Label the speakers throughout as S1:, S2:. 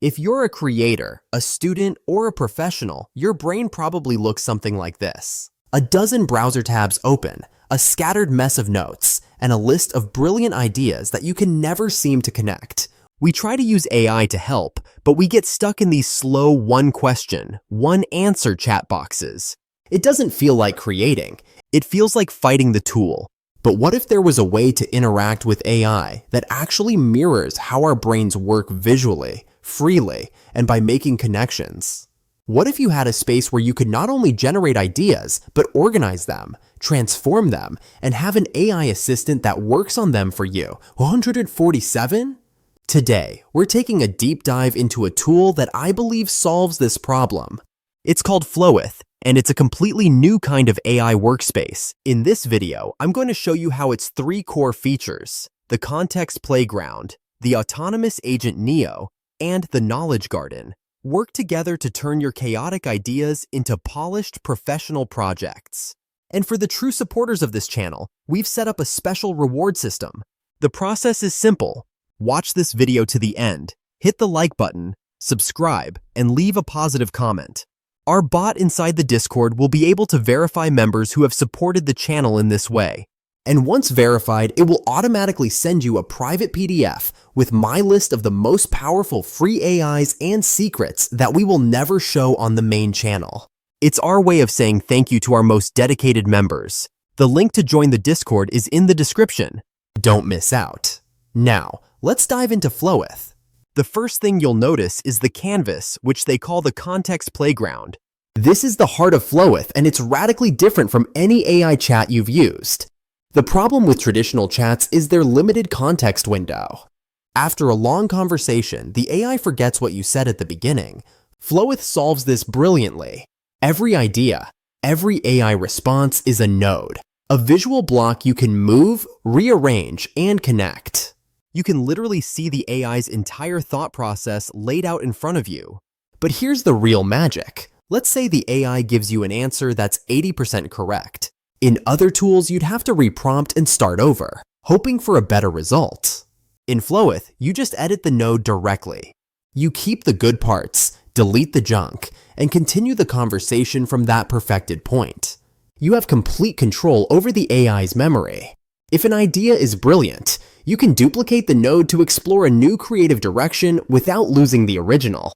S1: If you're a creator, a student, or a professional, your brain probably looks something like this. A dozen browser tabs open, a scattered mess of notes, and a list of brilliant ideas that you can never seem to connect. We try to use AI to help, but we get stuck in these slow one question, one answer chat boxes. It doesn't feel like creating. It feels like fighting the tool. But what if there was a way to interact with AI that actually mirrors how our brains work visually, freely, and by making connections? What if you had a space where you could not only generate ideas, but organize them, transform them, and have an AI assistant that works on them for you? 147? Today, we're taking a deep dive into a tool that I believe solves this problem. It's called Flowith, and it's a completely new kind of AI workspace. In this video, I'm going to show you how its three core features, the context playground, the autonomous agent Neo, and the knowledge garden, work together to turn your chaotic ideas into polished professional projects. And for the true supporters of this channel, we've set up a special reward system. The process is simple. Watch this video to the end, hit the like button, subscribe, and leave a positive comment. Our bot inside the Discord will be able to verify members who have supported the channel in this way. And once verified, it will automatically send you a private PDF with my list of the most powerful free AIs and secrets that we will never show on the main channel. It's our way of saying thank you to our most dedicated members. The link to join the Discord is in the description. Don't miss out. Now, let's dive into Flowith. The first thing you'll notice is the canvas, which they call the context playground. This is the heart of Flowith, and it's radically different from any AI chat you've used. The problem with traditional chats is their limited context window. After a long conversation, the AI forgets what you said at the beginning. Flowith solves this brilliantly. Every idea, every AI response is a node, a visual block you can move, rearrange, and connect. You can literally see the AI's entire thought process laid out in front of you. But here's the real magic. Let's say the AI gives you an answer that's 80% correct. In other tools, you'd have to reprompt and start over, hoping for a better result. In Flowith, you just edit the node directly. You keep the good parts, delete the junk, and continue the conversation from that perfected point. You have complete control over the AI's memory. If an idea is brilliant, you can duplicate the node to explore a new creative direction without losing the original.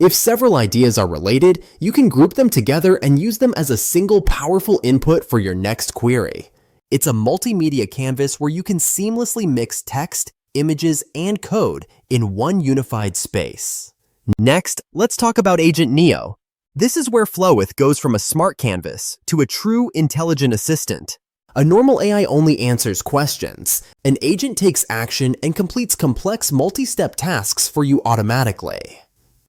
S1: If several ideas are related, you can group them together and use them as a single powerful input for your next query. It's a multimedia canvas where you can seamlessly mix text, images, and code in one unified space. Next, let's talk about Agent Neo. This is where Flowith goes from a smart canvas to a true intelligent assistant. A normal AI only answers questions. An agent takes action and completes complex multi-step tasks for you automatically.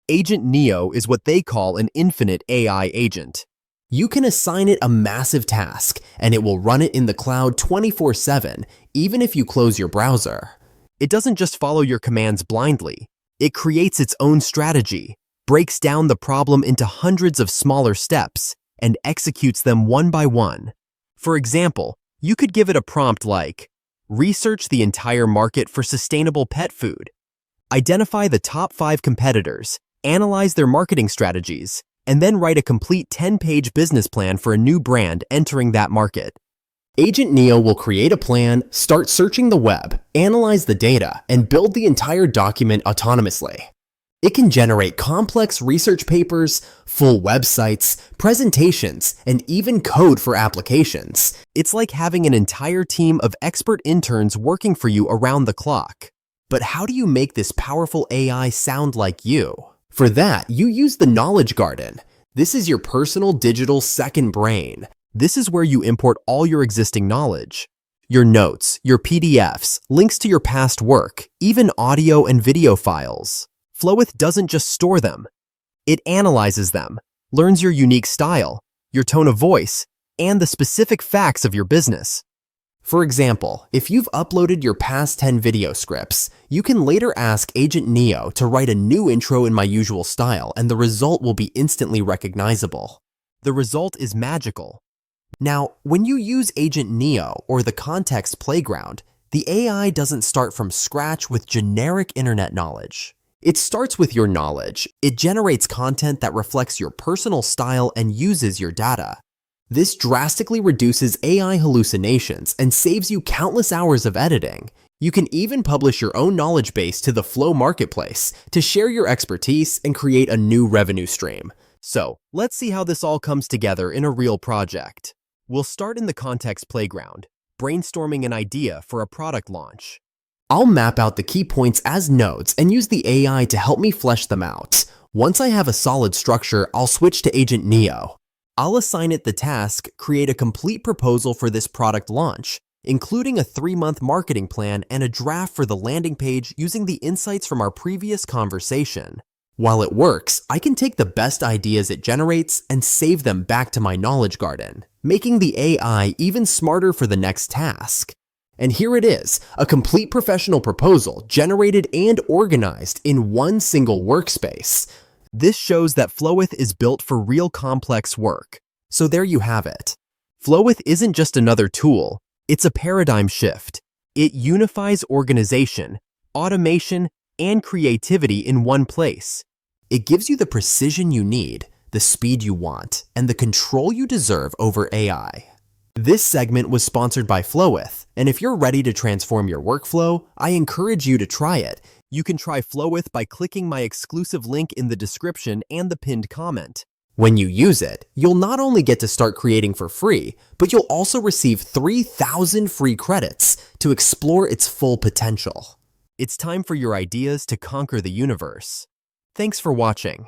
S1: Agent Neo is what they call an infinite AI agent. You can assign it a massive task, and it will run it in the cloud 24/7, even if you close your browser. It doesn't just follow your commands blindly. It creates its own strategy, breaks down the problem into hundreds of smaller steps, and executes them one by one. For example, you could give it a prompt like, research the entire market for sustainable pet food, identify the top 5 competitors, analyze their marketing strategies, and then write a complete 10-page business plan for a new brand entering that market. Agent Neo will create a plan, start searching the web, analyze the data, and build the entire document autonomously. It can generate complex research papers, full websites, presentations, and even code for applications. It's like having an entire team of expert interns working for you around the clock. But how do you make this powerful AI sound like you? For that, you use the knowledge garden. This is your personal digital second brain. This is where you import all your existing knowledge. Your notes, your PDFs, links to your past work, even audio and video files. Flowith doesn't just store them. It analyzes them, learns your unique style, your tone of voice, and the specific facts of your business. For example, if you've uploaded your past 10 video scripts, you can later ask Agent Neo to write a new intro in my usual style, and the result will be instantly recognizable. The result is magical. Now, when you use Agent Neo or the context playground, the AI doesn't start from scratch with generic internet knowledge. It starts with your knowledge. It generates content that reflects your personal style and uses your data. This drastically reduces AI hallucinations and saves you countless hours of editing. You can even publish your own knowledge base to the Flow marketplace to share your expertise and create a new revenue stream. So, let's see how this all comes together in a real project. We'll start in the context playground, brainstorming an idea for a product launch. I'll map out the key points as nodes and use the AI to help me flesh them out. Once I have a solid structure, I'll switch to Agent Neo. I'll assign it the task, create a complete proposal for this product launch, including a 3-month marketing plan and a draft for the landing page using the insights from our previous conversation. While it works, I can take the best ideas it generates and save them back to my knowledge garden, making the AI even smarter for the next task. And here it is, a complete professional proposal generated and organized in one single workspace. This shows that Flowith is built for real complex work. So there you have it. Flowith isn't just another tool, it's a paradigm shift. It unifies organization, automation, and creativity in one place. It gives you the precision you need, the speed you want, and the control you deserve over AI. This segment was sponsored by Flowith, and if you're ready to transform your workflow, I encourage you to try it. You can try Flowith by clicking my exclusive link in the description and the pinned comment. When you use it, you'll not only get to start creating for free, but you'll also receive 3,000 free credits to explore its full potential. It's time for your ideas to conquer the universe. Thanks for watching.